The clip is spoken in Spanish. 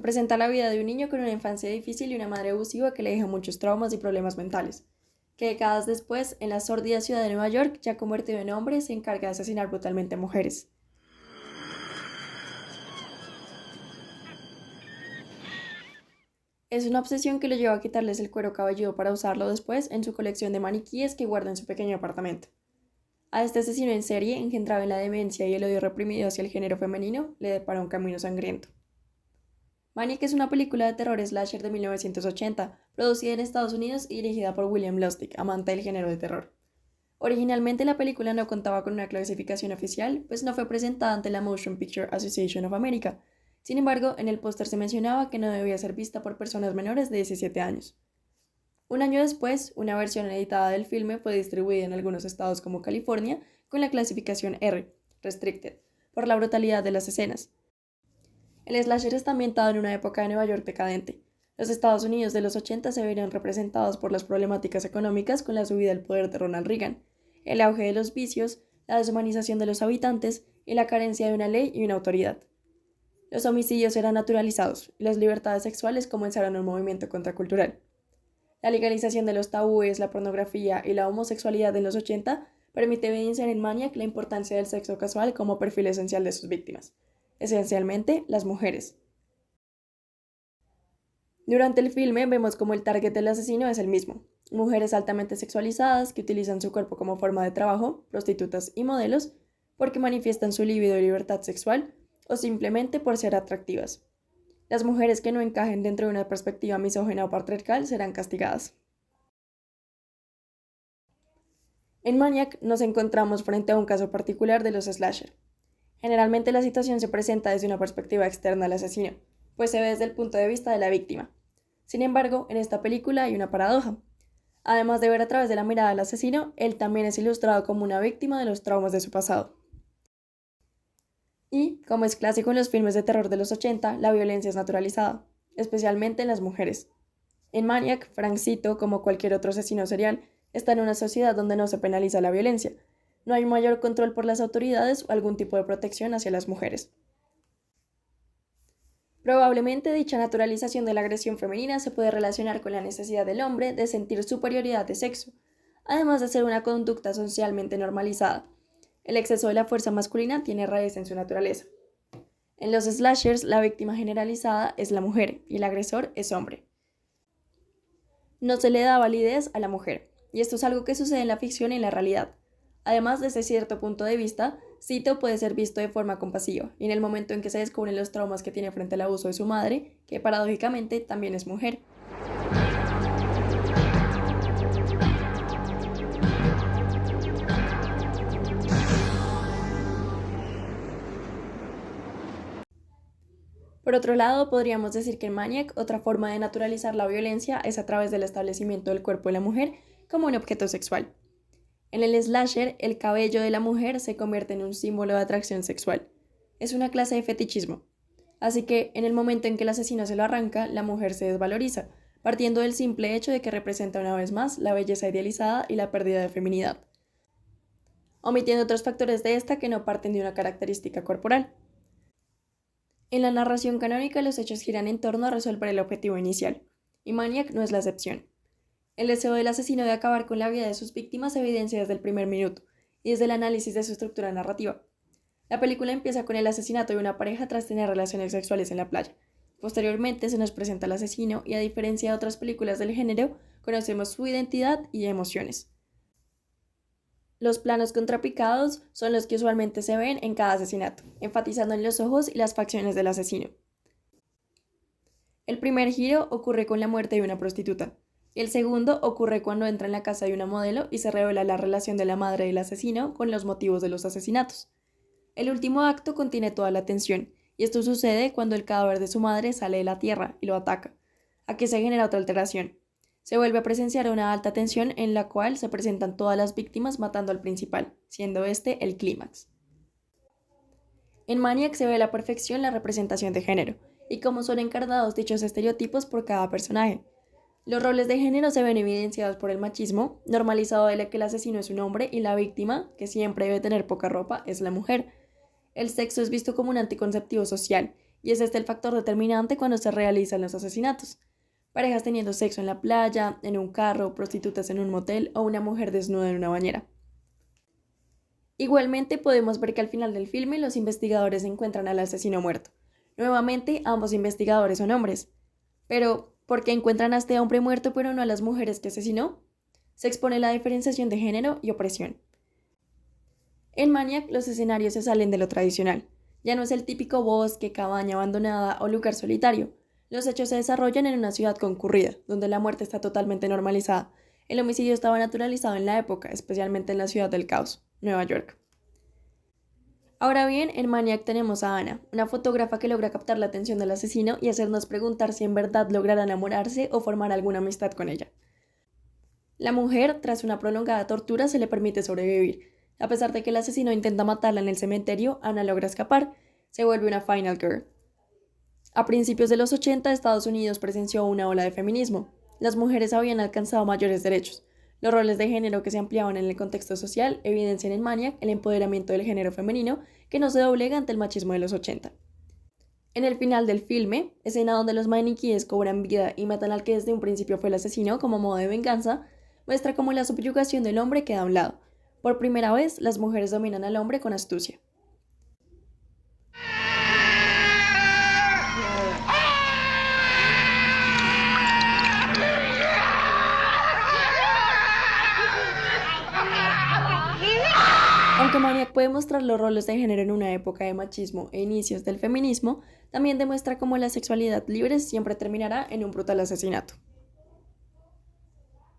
presenta la vida de un niño con una infancia difícil y una madre abusiva que le deja muchos traumas y problemas mentales, que décadas después, en la sórdida ciudad de Nueva York, ya convertido en hombre, se encarga de asesinar brutalmente a mujeres. Es una obsesión que lo lleva a quitarles el cuero cabelludo para usarlo después en su colección de maniquíes que guarda en su pequeño apartamento. A este asesino en serie, engendrado en la demencia y el odio reprimido hacia el género femenino, le depara un camino sangriento. Maniac es una película de terror slasher de 1980, producida en Estados Unidos y dirigida por William Lustig, amante del género de terror. Originalmente la película no contaba con una clasificación oficial, pues no fue presentada ante la Motion Picture Association of America. Sin embargo, en el póster se mencionaba que no debía ser vista por personas menores de 17 años. Un año después, una versión editada del filme fue distribuida en algunos estados como California con la clasificación R, Restricted, por la brutalidad de las escenas. El slasher está ambientado en una época de Nueva York decadente. Los Estados Unidos de los 80 se verían representados por las problemáticas económicas con la subida del poder de Ronald Reagan, el auge de los vicios, la deshumanización de los habitantes y la carencia de una ley y una autoridad. Los homicidios eran naturalizados y las libertades sexuales comenzaron un movimiento contracultural. La legalización de los tabúes, la pornografía y la homosexualidad en los 80 permite evidenciar en Maniac la importancia del sexo casual como perfil esencial de sus víctimas, esencialmente las mujeres. Durante el filme vemos como el target del asesino es el mismo, mujeres altamente sexualizadas que utilizan su cuerpo como forma de trabajo, prostitutas y modelos, porque manifiestan su libido y libertad sexual o simplemente por ser atractivas. Las mujeres que no encajen dentro de una perspectiva misógina o patriarcal serán castigadas. En Maniac nos encontramos frente a un caso particular de los slasher. Generalmente la situación se presenta desde una perspectiva externa al asesino, pues se ve desde el punto de vista de la víctima. Sin embargo, en esta película hay una paradoja. Además de ver a través de la mirada del asesino, él también es ilustrado como una víctima de los traumas de su pasado. Y, como es clásico en los filmes de terror de los 80, la violencia es naturalizada, especialmente en las mujeres. En Maniac, Francito, como cualquier otro asesino serial, está en una sociedad donde no se penaliza la violencia. No hay mayor control por las autoridades o algún tipo de protección hacia las mujeres. Probablemente dicha naturalización de la agresión femenina se puede relacionar con la necesidad del hombre de sentir superioridad de sexo, además de ser una conducta socialmente normalizada. El exceso de la fuerza masculina tiene raíz en su naturaleza. En los slashers, la víctima generalizada es la mujer y el agresor es hombre. No se le da validez a la mujer, y esto es algo que sucede en la ficción y en la realidad. Además, desde cierto punto de vista, Cito puede ser visto de forma compasiva, y en el momento en que se descubren los traumas que tiene frente al abuso de su madre, que paradójicamente también es mujer. Por otro lado, podríamos decir que en Maniac, otra forma de naturalizar la violencia es a través del establecimiento del cuerpo de la mujer como un objeto sexual. En el slasher, el cabello de la mujer se convierte en un símbolo de atracción sexual. Es una clase de fetichismo. Así que, en el momento en que el asesino se lo arranca, la mujer se desvaloriza, partiendo del simple hecho de que representa una vez más la belleza idealizada y la pérdida de feminidad, omitiendo otros factores de esta que no parten de una característica corporal. En la narración canónica, los hechos giran en torno a resolver el objetivo inicial, y Maniac no es la excepción. El deseo del asesino de acabar con la vida de sus víctimas se evidencia desde el primer minuto y desde el análisis de su estructura narrativa. La película empieza con el asesinato de una pareja tras tener relaciones sexuales en la playa. Posteriormente se nos presenta al asesino y, a diferencia de otras películas del género, conocemos su identidad y emociones. Los planos contrapicados son los que usualmente se ven en cada asesinato, enfatizando en los ojos y las facciones del asesino. El primer giro ocurre con la muerte de una prostituta. El segundo ocurre cuando entra en la casa de una modelo y se revela la relación de la madre del asesino con los motivos de los asesinatos. El último acto contiene toda la tensión, y esto sucede cuando el cadáver de su madre sale de la tierra y lo ataca. Aquí se genera otra alteración. Se vuelve a presenciar una alta tensión en la cual se presentan todas las víctimas matando al principal, siendo este el clímax. En Maniac se ve a la perfección la representación de género, y cómo son encarnados dichos estereotipos por cada personaje. Los roles de género se ven evidenciados por el machismo, normalizado de que el asesino es un hombre y la víctima, que siempre debe tener poca ropa, es la mujer. El sexo es visto como un anticonceptivo social, y es este el factor determinante cuando se realizan los asesinatos. Parejas teniendo sexo en la playa, en un carro, prostitutas en un motel o una mujer desnuda en una bañera. Igualmente podemos ver que al final del filme los investigadores encuentran al asesino muerto. Nuevamente, ambos investigadores son hombres. Pero, ¿por qué encuentran a este hombre muerto pero no a las mujeres que asesinó? Se expone la diferenciación de género y opresión. En Maniac, los escenarios se salen de lo tradicional. Ya no es el típico bosque, cabaña abandonada o lugar solitario. Los hechos se desarrollan en una ciudad concurrida, donde la muerte está totalmente normalizada. El homicidio estaba naturalizado en la época, especialmente en la ciudad del caos, Nueva York. Ahora bien, en Maniac tenemos a Ana, una fotógrafa que logra captar la atención del asesino y hacernos preguntar si en verdad logrará enamorarse o formar alguna amistad con ella. La mujer, tras una prolongada tortura, se le permite sobrevivir. A pesar de que el asesino intenta matarla en el cementerio, Ana logra escapar. Se vuelve una Final Girl. A principios de los 80, Estados Unidos presenció una ola de feminismo. Las mujeres habían alcanzado mayores derechos. Los roles de género que se ampliaban en el contexto social evidencian en Maniac el empoderamiento del género femenino que no se doblega ante el machismo de los 80. En el final del filme, escena donde los maniquíes cobran vida y matan al que desde un principio fue el asesino como modo de venganza, muestra cómo la subyugación del hombre queda a un lado. Por primera vez, las mujeres dominan al hombre con astucia. Aunque Maniac puede mostrar los roles de género en una época de machismo e inicios del feminismo, también demuestra cómo la sexualidad libre siempre terminará en un brutal asesinato.